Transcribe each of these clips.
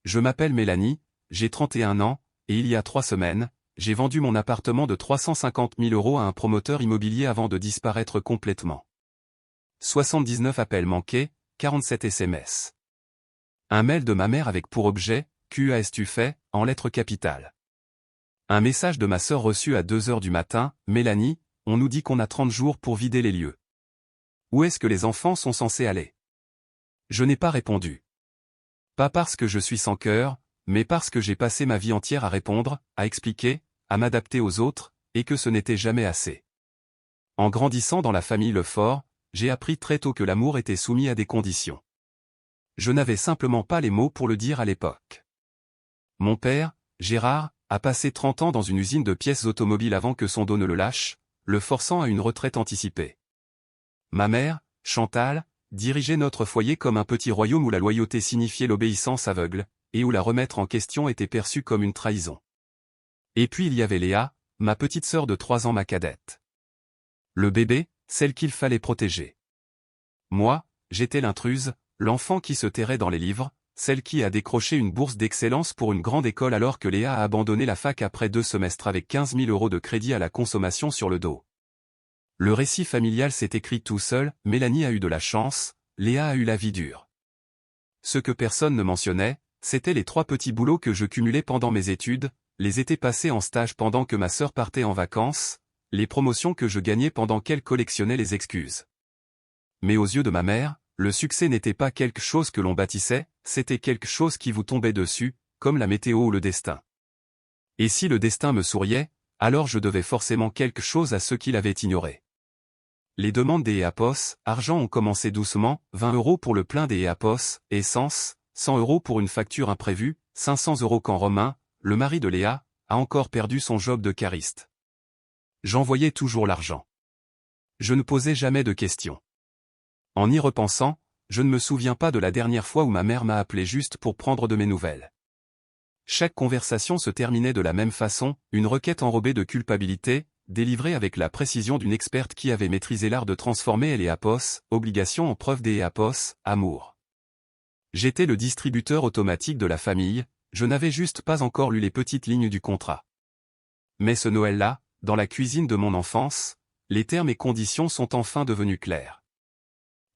Je m'appelle Mélanie, j'ai 31 ans, et il y a 3 semaines, j'ai vendu mon appartement de 350 000 € à un promoteur immobilier avant de disparaître complètement. 79 appels manqués, 47 SMS. Un mail de ma mère avec pour objet « Qu'as-tu fait ?» en lettres capitales. Un message de ma sœur reçu à 2 heures du matin « Mélanie, on nous dit qu'on a 30 jours pour vider les lieux. Où est-ce que les enfants sont censés aller ?» Je n'ai pas répondu. Pas parce que je suis sans cœur, mais parce que j'ai passé ma vie entière à répondre, à expliquer, à m'adapter aux autres, et que ce n'était jamais assez. En grandissant dans la famille Lefort, j'ai appris très tôt que l'amour était soumis à des conditions. Je n'avais simplement pas les mots pour le dire à l'époque. Mon père, Gérard, a passé 30 ans dans une usine de pièces automobiles avant que son dos ne le lâche, le forçant à une retraite anticipée. Ma mère, Chantal, dirigeait notre foyer comme un petit royaume où la loyauté signifiait l'obéissance aveugle, et où la remettre en question était perçue comme une trahison. Et puis il y avait Léa, ma petite sœur de 3 ans, ma cadette. Le bébé, celle qu'il fallait protéger. Moi, j'étais l'intruse, l'enfant qui se terrait dans les livres, celle qui a décroché une bourse d'excellence pour une grande école alors que Léa a abandonné la fac après 2 semestres avec 15 000 € de crédit à la consommation sur le dos. Le récit familial s'est écrit tout seul, Mélanie a eu de la chance, Léa a eu la vie dure. Ce que personne ne mentionnait, c'était les 3 petits boulots que je cumulais pendant mes études, les étés passés en stage pendant que ma sœur partait en vacances, les promotions que je gagnais pendant qu'elle collectionnait les excuses. Mais aux yeux de ma mère, le succès n'était pas quelque chose que l'on bâtissait, c'était quelque chose qui vous tombait dessus, comme la météo ou le destin. Et si le destin me souriait, alors je devais forcément quelque chose à ceux qui l'avaient ignoré. Les demandes des EAPOS, argent ont commencé doucement, 20 € pour le plein des EAPOS, essence, 100 € pour une facture imprévue, 500 € quand Romain, le mari de Léa, a encore perdu son job de cariste. J'envoyais toujours l'argent. Je ne posais jamais de questions. En y repensant, je ne me souviens pas de la dernière fois où ma mère m'a appelé juste pour prendre de mes nouvelles. Chaque conversation se terminait de la même façon, une requête enrobée de culpabilité, délivrée avec la précision d'une experte qui avait maîtrisé l'art de transformer les EAPOS, obligations en preuve des EAPOS, amour. J'étais le distributeur automatique de la famille, je n'avais juste pas encore lu les petites lignes du contrat. Mais ce Noël-là, dans la cuisine de mon enfance, les termes et conditions sont enfin devenus clairs.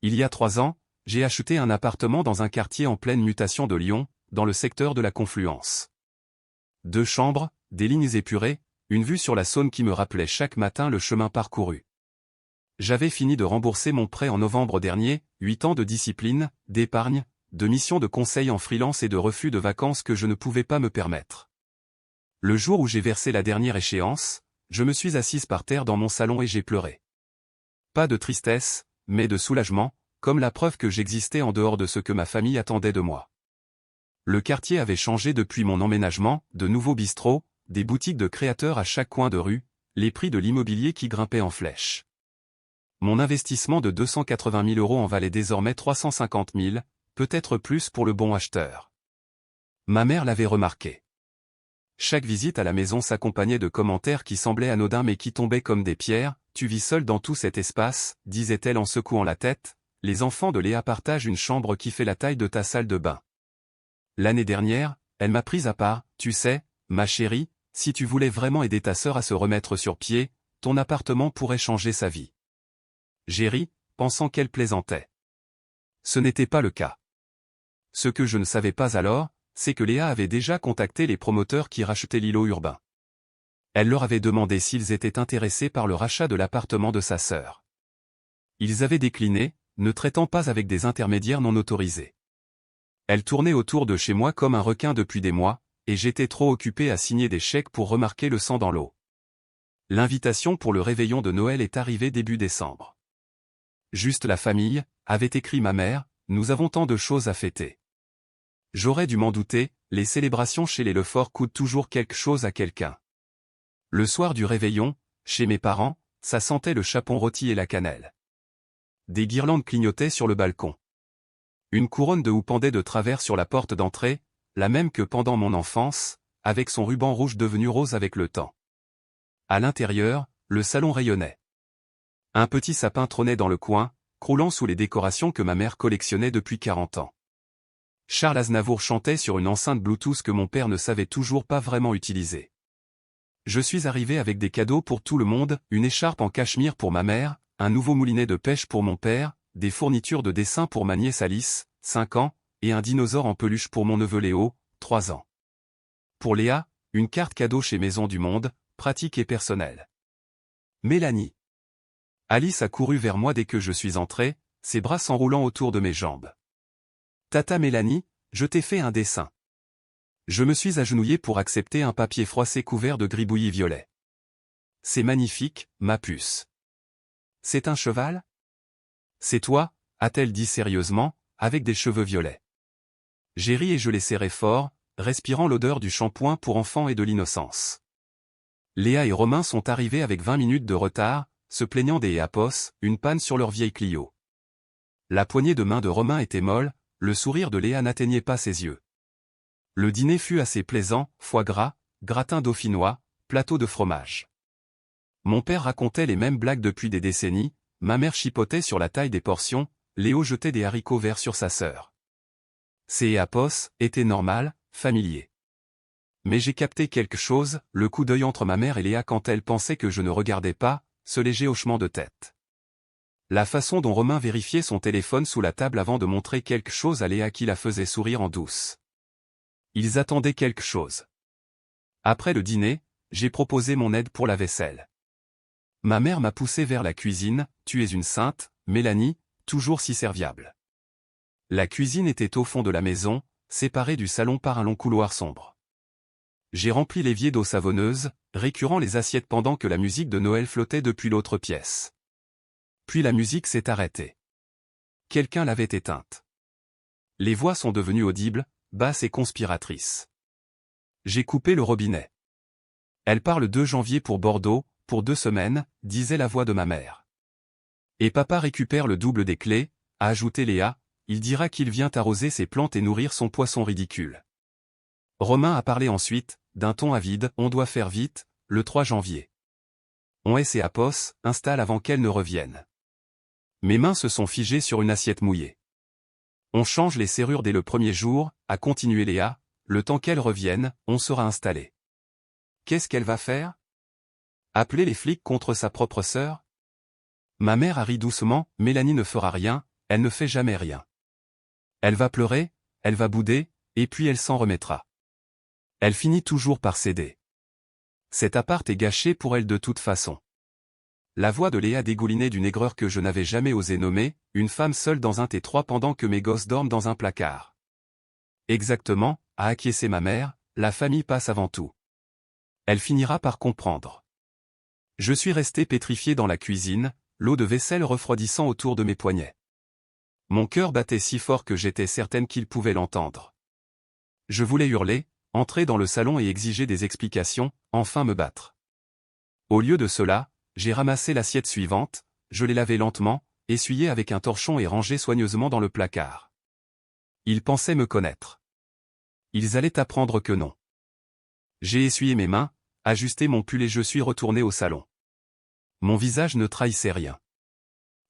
Il y a 3 ans, j'ai acheté un appartement dans un quartier en pleine mutation de Lyon, dans le secteur de la Confluence. 2 chambres, des lignes épurées, une vue sur la Saône qui me rappelait chaque matin le chemin parcouru. J'avais fini de rembourser mon prêt en novembre dernier, 8 ans de discipline, d'épargne, de missions de conseil en freelance et de refus de vacances que je ne pouvais pas me permettre. Le jour où j'ai versé la dernière échéance, je me suis assise par terre dans mon salon et j'ai pleuré. Pas de tristesse, mais de soulagement, comme la preuve que j'existais en dehors de ce que ma famille attendait de moi. Le quartier avait changé depuis mon emménagement, de nouveaux bistrots, des boutiques de créateurs à chaque coin de rue, les prix de l'immobilier qui grimpaient en flèche. Mon investissement de 280 000 € en valait désormais 350 000, peut-être plus pour le bon acheteur. Ma mère l'avait remarqué. Chaque visite à la maison s'accompagnait de commentaires qui semblaient anodins mais qui tombaient comme des pierres. « Tu vis seule dans tout cet espace », disait-elle en secouant la tête, « les enfants de Léa partagent une chambre qui fait la taille de ta salle de bain. » L'année dernière, elle m'a prise à part, « Tu sais, ma chérie, si tu voulais vraiment aider ta sœur à se remettre sur pied, ton appartement pourrait changer sa vie. » J'ai ri, pensant qu'elle plaisantait. Ce n'était pas le cas. Ce que je ne savais pas alors, c'est que Léa avait déjà contacté les promoteurs qui rachetaient l'îlot urbain. Elle leur avait demandé s'ils étaient intéressés par le rachat de l'appartement de sa sœur. Ils avaient décliné, ne traitant pas avec des intermédiaires non autorisés. Elle tournait autour de chez moi comme un requin depuis des mois, et j'étais trop occupé à signer des chèques pour remarquer le sang dans l'eau. L'invitation pour le réveillon de Noël est arrivée début décembre. Juste la famille, avait écrit ma mère, nous avons tant de choses à fêter. J'aurais dû m'en douter, les célébrations chez les Lefort coûtent toujours quelque chose à quelqu'un. Le soir du réveillon, chez mes parents, ça sentait le chapon rôti et la cannelle. Des guirlandes clignotaient sur le balcon. Une couronne de houx pendait de travers sur la porte d'entrée, la même que pendant mon enfance, avec son ruban rouge devenu rose avec le temps. À l'intérieur, le salon rayonnait. Un petit sapin trônait dans le coin, croulant sous les décorations que ma mère collectionnait depuis 40 ans. Charles Aznavour chantait sur une enceinte Bluetooth que mon père ne savait toujours pas vraiment utiliser. Je suis arrivé avec des cadeaux pour tout le monde, une écharpe en cachemire pour ma mère, un nouveau moulinet de pêche pour mon père, des fournitures de dessin pour ma nièce Alice, 5 ans, et un dinosaure en peluche pour mon neveu Léo, 3 ans. Pour Léa, une carte cadeau chez Maison du Monde, pratique et personnelle. Mélanie. Alice a couru vers moi dès que je suis entré, ses bras s'enroulant autour de mes jambes. Tata Mélanie, je t'ai fait un dessin. Je me suis agenouillé pour accepter un papier froissé couvert de gribouillis violets. C'est magnifique, ma puce. C'est un cheval? C'est toi, a-t-elle dit sérieusement, avec des cheveux violets. J'ai ri et je l'ai serré fort, respirant l'odeur du shampoing pour enfants et de l'innocence. Léa et Romain sont arrivés avec 20 minutes de retard, se plaignant des Apos, une panne sur leur vieille Clio. La poignée de main de Romain était molle, le sourire de Léa n'atteignait pas ses yeux. Le dîner fut assez plaisant, foie gras, gratin dauphinois, plateau de fromage. Mon père racontait les mêmes blagues depuis des décennies, ma mère chipotait sur la taille des portions, Léo jetait des haricots verts sur sa sœur. Ces apos étaient normales, familiers. Mais j'ai capté quelque chose, le coup d'œil entre ma mère et Léa quand elle pensait que je ne regardais pas, ce léger hochement de tête. La façon dont Romain vérifiait son téléphone sous la table avant de montrer quelque chose à Léa qui la faisait sourire en douce. Ils attendaient quelque chose. Après le dîner, j'ai proposé mon aide pour la vaisselle. Ma mère m'a poussé vers la cuisine, tu es une sainte, Mélanie, toujours si serviable. La cuisine était au fond de la maison, séparée du salon par un long couloir sombre. J'ai rempli l'évier d'eau savonneuse, récurant les assiettes pendant que la musique de Noël flottait depuis l'autre pièce. Puis la musique s'est arrêtée. Quelqu'un l'avait éteinte. Les voix sont devenues audibles, basses et conspiratrices. J'ai coupé le robinet. Elle part le 2 janvier pour Bordeaux, pour 2 semaines, disait la voix de ma mère. Et papa récupère le double des clés, a ajouté Léa, il dira qu'il vient arroser ses plantes et nourrir son poisson ridicule. Romain a parlé ensuite, d'un ton avide, on doit faire vite, le 3 janvier. On est et Apos, installe avant qu'elle ne revienne. Mes mains se sont figées sur une assiette mouillée. On change les serrures dès le premier jour, a continué Léa, le temps qu'elle revienne, on sera installé. Qu'est-ce qu'elle va faire? Appeler les flics contre sa propre sœur? Ma mère a ri doucement, Mélanie ne fera rien, elle ne fait jamais rien. Elle va pleurer, elle va bouder, et puis elle s'en remettra. Elle finit toujours par céder. Cet appart est gâché pour elle de toute façon. La voix de Léa dégoulinait d'une aigreur que je n'avais jamais osé nommer, une femme seule dans un T3 pendant que mes gosses dorment dans un placard. Exactement, a acquiescé ma mère, la famille passe avant tout. Elle finira par comprendre. Je suis resté pétrifié dans la cuisine, l'eau de vaisselle refroidissant autour de mes poignets. Mon cœur battait si fort que j'étais certaine qu'il pouvait l'entendre. Je voulais hurler, entrer dans le salon et exiger des explications, enfin me battre. Au lieu de cela, j'ai ramassé l'assiette suivante, je l'ai lavée lentement, essuyée avec un torchon et rangée soigneusement dans le placard. Ils pensaient me connaître. Ils allaient apprendre que non. J'ai essuyé mes mains, ajusté mon pull et je suis retourné au salon. Mon visage ne trahissait rien.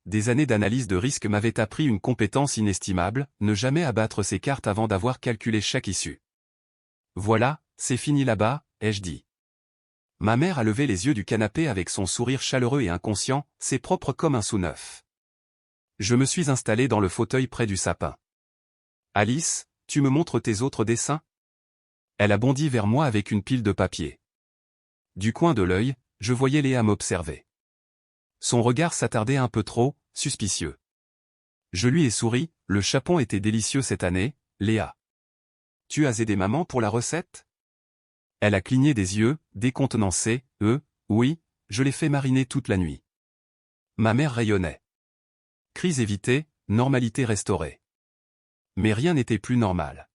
Des années d'analyse de risque m'avaient appris une compétence inestimable, ne jamais abattre ses cartes avant d'avoir calculé chaque issue. Voilà, c'est fini là-bas, ai-je dit. Ma mère a levé les yeux du canapé avec son sourire chaleureux et inconscient, c'est propre comme un sous-neuf. Je me suis installé dans le fauteuil près du sapin. Alice, tu me montres tes autres dessins? Elle a bondi vers moi avec une pile de papier. Du coin de l'œil, je voyais Léa m'observer. Son regard s'attardait un peu trop, suspicieux. Je lui ai souri, le chapon était délicieux cette année, Léa. Tu as aidé maman pour la recette? Elle a cligné des yeux, décontenancée, oui, je l'ai fait mariner toute la nuit. Ma mère rayonnait. Crise évitée, normalité restaurée. Mais rien n'était plus normal.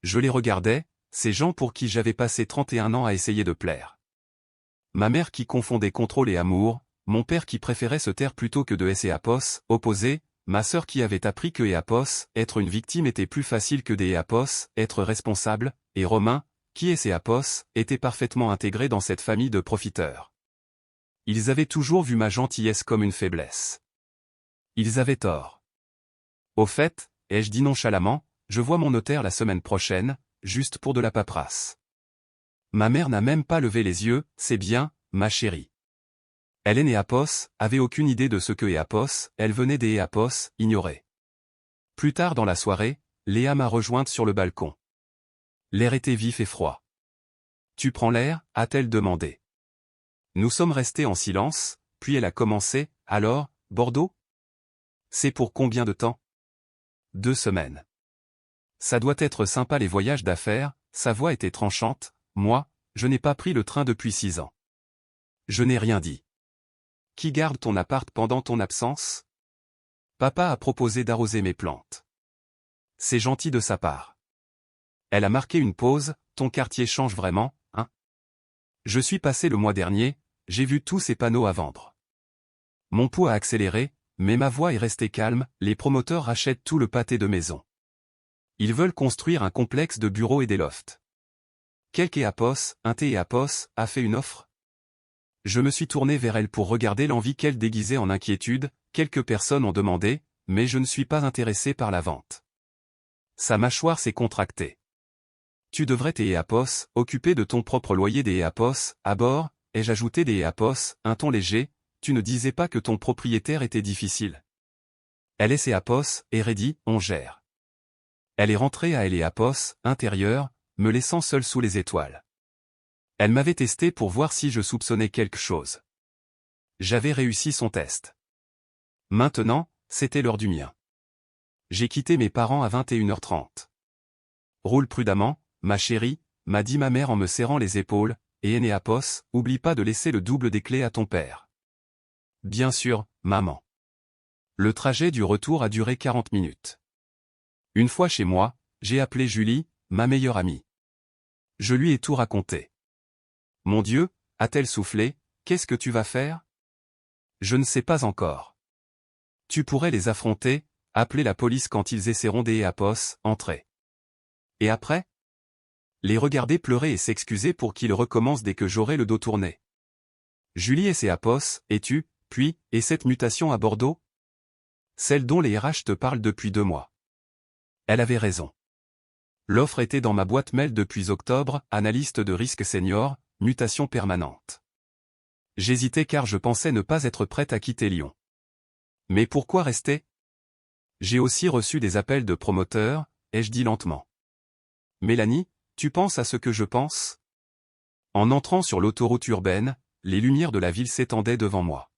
Je les regardais, ces gens pour qui j'avais passé 31 ans à essayer de plaire. Ma mère qui confondait contrôle et amour, mon père qui préférait se taire plutôt que de et Apos, opposés, ma sœur qui avait appris que Apos, être une victime était plus facile que des Apos, être responsable, et Romain, qui et Apos, était parfaitement intégré dans cette famille de profiteurs. Ils avaient toujours vu ma gentillesse comme une faiblesse. Ils avaient tort. Au fait, ai-je dit nonchalamment, je vois mon notaire la semaine prochaine, juste pour de la paperasse. Ma mère n'a même pas levé les yeux, c'est bien, ma chérie. Elle est née à Pos, avait aucune idée de ce que est à Pos, elle venait des Apos, ignorée. Plus tard dans la soirée, Léa m'a rejointe sur le balcon. L'air était vif et froid. Tu prends l'air, a-t-elle demandé. Nous sommes restés en silence, puis elle a commencé, alors, Bordeaux? C'est pour combien de temps? 2 semaines. Ça doit être sympa les voyages d'affaires, sa voix était tranchante, moi, je n'ai pas pris le train depuis 6 ans. Je n'ai rien dit. Qui garde ton appart pendant ton absence? Papa a proposé d'arroser mes plantes. C'est gentil de sa part. Elle a marqué une pause, ton quartier change vraiment, hein? Je suis passé le mois dernier, j'ai vu tous ces panneaux à vendre. Mon pouls a accéléré, mais ma voix est restée calme, les promoteurs rachètent tout le pâté de maison. Ils veulent construire un complexe de bureaux et des lofts. Quelqu'un Apos, un T et Apos, a fait une offre? Je me suis tourné vers elle pour regarder l'envie qu'elle déguisait en inquiétude, quelques personnes ont demandé, mais je ne suis pas intéressé par la vente. Sa mâchoire s'est contractée. Tu devrais tes Apos, occuper de ton propre loyer des Apos, à bord, ai-je ajouté des Apos, un ton léger, tu ne disais pas que ton propriétaire était difficile. Elle est ses Apos, et Reddy, on gère. Elle est rentrée à elle Apos, intérieur, me laissant seul sous les étoiles. Elle m'avait testé pour voir si je soupçonnais quelque chose. J'avais réussi son test. Maintenant, c'était l'heure du mien. J'ai quitté mes parents à 21h30. Roule prudemment, ma chérie, m'a dit ma mère en me serrant les épaules, et Apos, oublie pas de laisser le double des clés à ton père. Bien sûr, maman. Le trajet du retour a duré 40 minutes. Une fois chez moi, j'ai appelé Julie, ma meilleure amie. Je lui ai tout raconté. Mon Dieu, a-t-elle soufflé, qu'est-ce que tu vas faire? Je ne sais pas encore. Tu pourrais les affronter, appeler la police quand ils essaieront des Apos, entrer. Et après? Les regarder pleurer et s'excuser pour qu'ils recommencent dès que j'aurai le dos tourné. Julie et ses Apos, et tu, puis, et cette mutation à Bordeaux? Celle dont les RH te parlent depuis 2 mois. Elle avait raison. L'offre était dans ma boîte mail depuis octobre, analyste de risque senior, mutation permanente. J'hésitais car je pensais ne pas être prête à quitter Lyon. Mais pourquoi rester? J'ai aussi reçu des appels de promoteurs, ai-je dit lentement. Mélanie, tu penses à ce que je pense? En entrant sur l'autoroute urbaine, les lumières de la ville s'étendaient devant moi.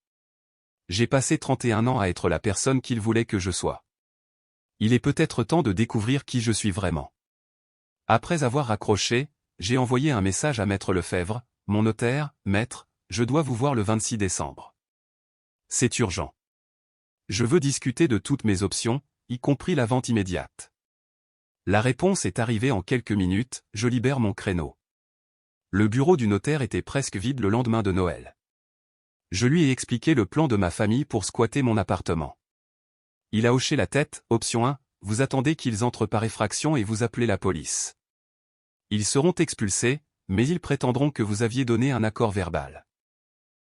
J'ai passé 31 ans à être la personne qu'il voulait que je sois. Il est peut-être temps de découvrir qui je suis vraiment. Après avoir raccroché, j'ai envoyé un message à Maître Lefebvre, mon notaire, Maître, je dois vous voir le 26 décembre. C'est urgent. Je veux discuter de toutes mes options, y compris la vente immédiate. La réponse est arrivée en quelques minutes, je libère mon créneau. Le bureau du notaire était presque vide le lendemain de Noël. Je lui ai expliqué le plan de ma famille pour squatter mon appartement. Il a hoché la tête, option 1, vous attendez qu'ils entrent par effraction et vous appelez la police. Ils seront expulsés, mais ils prétendront que vous aviez donné un accord verbal.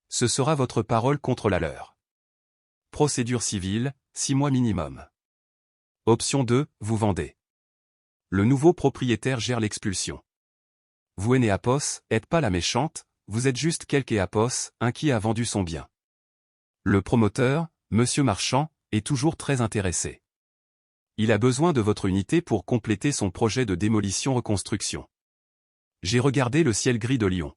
Ce sera votre parole contre la leur. Procédure civile, 6 mois minimum. Option 2, vous vendez. Le nouveau propriétaire gère l'expulsion. Vous Apos, êtes pas la méchante, vous êtes juste quelque Apos, un qui a vendu son bien. Le promoteur, Monsieur Marchand, est toujours très intéressé. Il a besoin de votre unité pour compléter son projet de démolition-reconstruction. J'ai regardé le ciel gris de Lyon.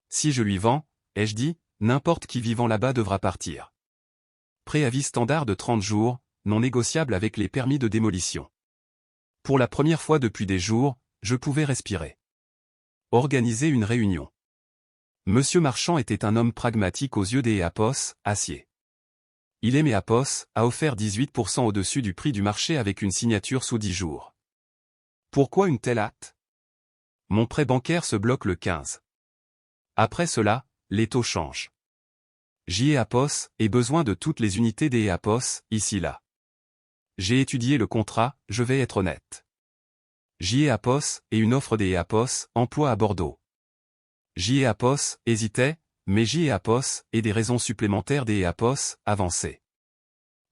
Si je lui vends, ai-je dit, n'importe qui vivant là-bas devra partir. Préavis standard de 30 jours, non négociable avec les permis de démolition. Pour la première fois depuis des jours, je pouvais respirer. Organiser une réunion. Monsieur Marchand était un homme pragmatique aux yeux des Apos, acier. Il aimait Apos, a offert 18% au-dessus du prix du marché avec une signature sous 10 jours. Pourquoi une telle hâte? Mon prêt bancaire se bloque le 15. Après cela, les taux changent. Apos ait besoin de toutes les unités des Apos, ici-là. J'ai étudié le contrat, je vais être honnête. Apos et une offre des Apos, emploi à Bordeaux. Apos hésitait, mais Apos et des raisons supplémentaires des Apos, avancées.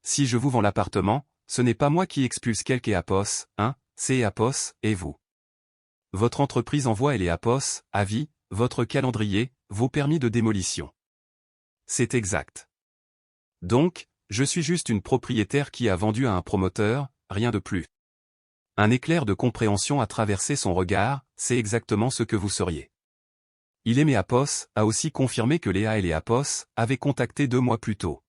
Si je vous vends l'appartement, ce n'est pas moi qui expulse quelque Eapos, hein, c'est Eapos, et vous. Votre entreprise envoie Eapos, avis, votre calendrier, vos permis de démolition. C'est exact. Donc, je suis juste une propriétaire qui a vendu à un promoteur, rien de plus. Un éclair de compréhension a traversé son regard, c'est exactement ce que vous seriez. Il et Eapos a aussi confirmé que Léa et Eapos avaient contacté 2 mois plus tôt.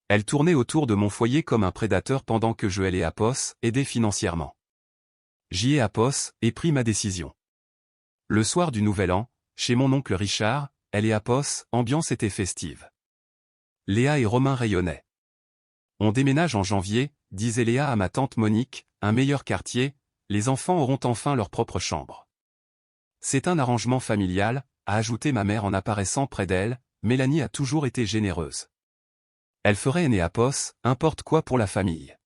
Elle tournait autour de mon foyer comme un prédateur pendant que je Eapos aidais financièrement. Eapos ai pris ma décision. Le soir du Nouvel An, chez mon oncle Richard, Eapos, ambiance était festive. Léa et Romain rayonnaient. On déménage en janvier, disait Léa à ma tante Monique, un meilleur quartier, les enfants auront enfin leur propre chambre. C'est un arrangement familial, a ajouté ma mère en apparaissant près d'elle, Mélanie a toujours été généreuse. Elle ferait un Eapos, importe quoi pour la famille.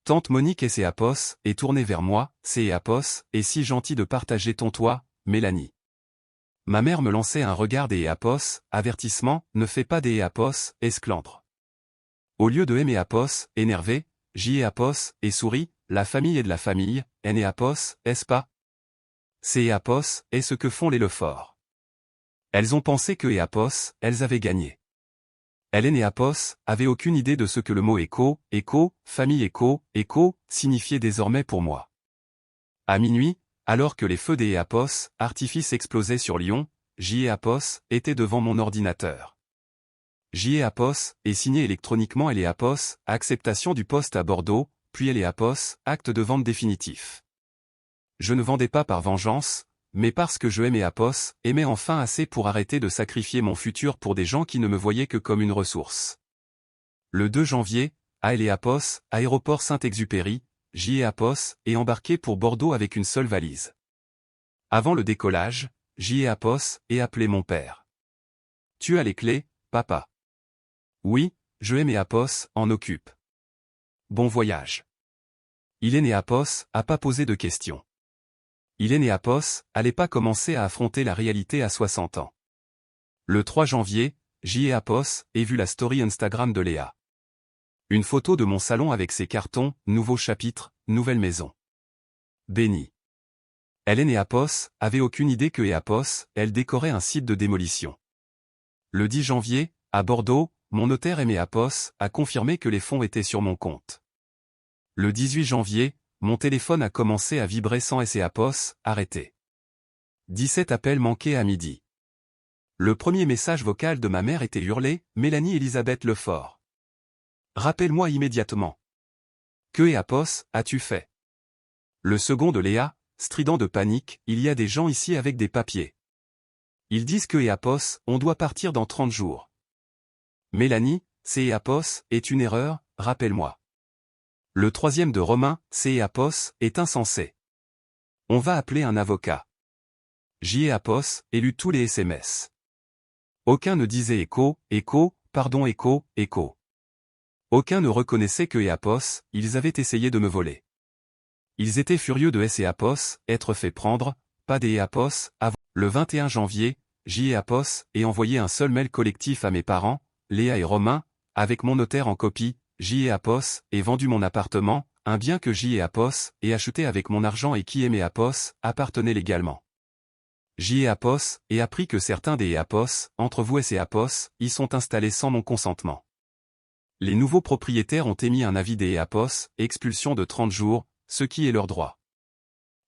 Tante Monique et ses Eapos est tournée vers moi, c'est Eapos, et si gentil de partager ton toit, Mélanie. Ma mère me lançait un regard des Eapos, avertissement, ne fais pas des Eapos, esclandre. Au lieu de Eapos, énervé, Eapos, et sourit, la famille est de la famille, Eapos, est-ce pas? C'est Eapos, est ce que font les Lefort. Elles ont pensé que Eapos, elles avaient gagné. Hélène et Eapos avaient aucune idée de ce que le mot famille écho, signifiait désormais pour moi. À minuit, alors que les feux des Eapos, artifices explosaient sur Lyon, Eapos était devant mon ordinateur. Eapos est signé électroniquement Eapos, acceptation du poste à Bordeaux, puis Eapos, acte de vente définitif. Je ne vendais pas par vengeance, mais parce que je Eapos, aimais enfin assez pour arrêter de sacrifier mon futur pour des gens qui ne me voyaient que comme une ressource. Le 2 janvier, à Eapos, aéroport Saint-Exupéry, Eapos est embarqué pour Bordeaux avec une seule valise. Avant le décollage, Eapos est appelé mon père. Tu as les clés, papa? Oui, je Eapos en occupe. Bon voyage. Eapos a pas posé de questions. Eapos allait pas commencer à affronter la réalité à 60 ans. Le 3 janvier, Eapos ai vu la story Instagram de Léa. Une photo de mon salon avec ses cartons, nouveau chapitre, nouvelle maison. Béni. Eapos avait aucune idée que Eapos, elle décorait un site de démolition. Le 10 janvier, à Bordeaux, mon notaire Eapos a confirmé que les fonds étaient sur mon compte. Le 18 janvier, mon téléphone a commencé à vibrer sans Eapos, arrêté. 17 appels manqués à midi. Le premier message vocal de ma mère était hurlé, Mélanie Elisabeth Lefort. Rappelle-moi immédiatement. Que Eapos as-tu fait? Le second de Léa, strident de panique, il y a des gens ici avec des papiers. Ils disent que Eapos, on doit partir dans 30 jours. Mélanie, c'est Eapos, est une erreur, rappelle-moi. Le troisième de Romain, c'est Eapos, est insensé. On va appeler un avocat. Eapos et lu tous les SMS. Aucun ne disait écho. Aucun ne reconnaissait que Eapos, ils avaient essayé de me voler. Ils étaient furieux de Eapos, être fait prendre, pas des Eapos, avant. Le 21 janvier, Eapos ai envoyé un seul mail collectif à mes parents, Léa et Romain, avec mon notaire en copie. Eapos ai vendu mon appartement, un bien que Eapos ai acheté avec mon argent et qui Eapos appartenait légalement. Eapos ai appris que certains des Eapos, entre vous et Eapos, y sont installés sans mon consentement. Les nouveaux propriétaires ont émis un avis des Eapos, expulsion de 30 jours, ce qui est leur droit.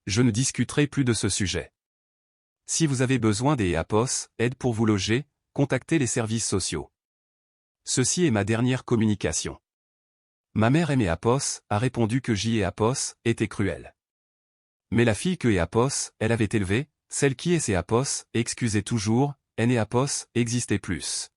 Je ne discuterai plus de ce sujet. Si vous avez besoin des Eapos, aide pour vous loger, contactez les services sociaux. Ceci est ma dernière communication. Ma mère Eapos a répondu que Eapos était cruel. Mais la fille que Eapos, elle avait élevée, celle qui est Eapos, excusez toujours, Eapos existait plus.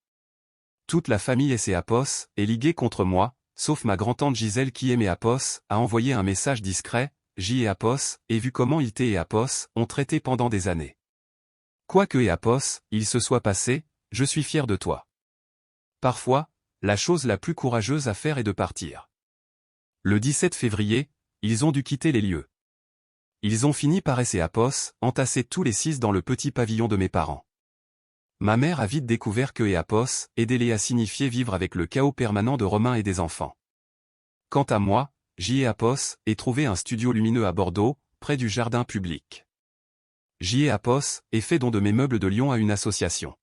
Toute la famille Eapos est liguée contre moi, sauf ma grand-tante Gisèle qui Eapos a envoyé un message discret, Eapos, et vu comment il Eapos ont traité pendant des années. Quoi que Eapos, il se soit passé, je suis fier de toi. Parfois, la chose la plus courageuse à faire est de partir. Le 17 février, ils ont dû quitter les lieux. Ils ont fini par Eapos, entassés tous les 6 dans le petit pavillon de mes parents. Ma mère a vite découvert que Eapos aidait Léa signifiait vivre avec le chaos permanent de Romain et des enfants. Quant à moi, ai trouvé un studio lumineux à Bordeaux, près du jardin public. Ai fait don de mes meubles de Lyon à une association.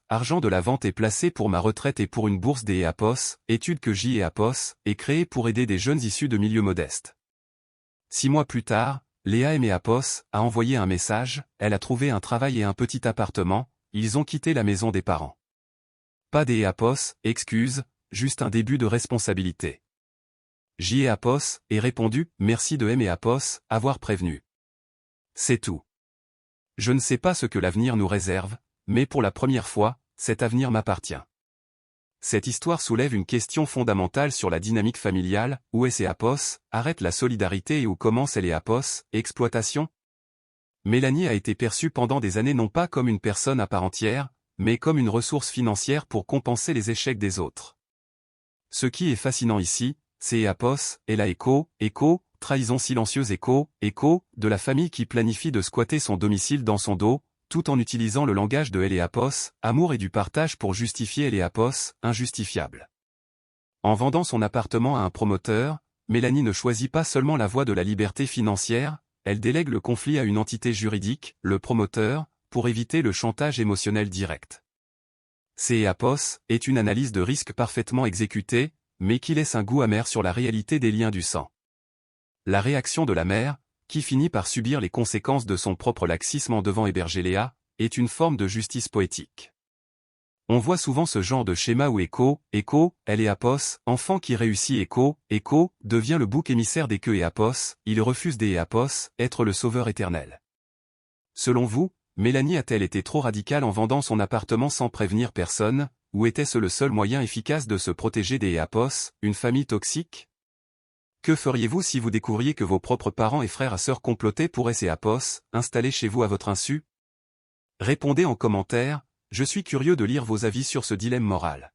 Argent de la vente est placé pour ma retraite et pour une bourse des EAPOS, étude que est créée pour aider des jeunes issus de milieux modestes. 6 mois plus tard, Léa a envoyé un message, elle a trouvé un travail et un petit appartement, ils ont quitté la maison des parents. Pas des EAPOS, excuse, juste un début de responsabilité. Est répondu, merci de avoir prévenu. C'est tout. Je ne sais pas ce que l'avenir nous réserve, mais pour la première fois, cet avenir m'appartient. Cette histoire soulève une question fondamentale sur la dynamique familiale, où est arrête la solidarité et où commence exploitation. Mélanie a été perçue pendant des années non pas comme une personne à part entière, mais comme une ressource financière pour compenser les échecs des autres. Ce qui est fascinant ici, c'est et la trahison silencieuse de la famille qui planifie de squatter son domicile dans son dos, tout en utilisant le langage de amour et du partage pour justifier injustifiable. En vendant son appartement à un promoteur, Mélanie ne choisit pas seulement la voie de la liberté financière, elle délègue le conflit à une entité juridique, le promoteur, pour éviter le chantage émotionnel direct. Est une analyse de risque parfaitement exécutée, mais qui laisse un goût amer sur la réalité des liens du sang. La réaction de la mère, qui finit par subir les conséquences de son propre laxisme en devant héberger Léa, est une forme de justice poétique. On voit souvent ce genre de schéma où enfant qui réussit devient le bouc émissaire des il refuse des être le sauveur éternel. Selon vous, Mélanie a-t-elle été trop radicale en vendant son appartement sans prévenir personne, ou était-ce le seul moyen efficace de se protéger des une famille toxique? Que feriez-vous si vous découvriez que vos propres parents et frères et sœurs complotaient pour installés chez vous à votre insu? Répondez en commentaire, je suis curieux de lire vos avis sur ce dilemme moral.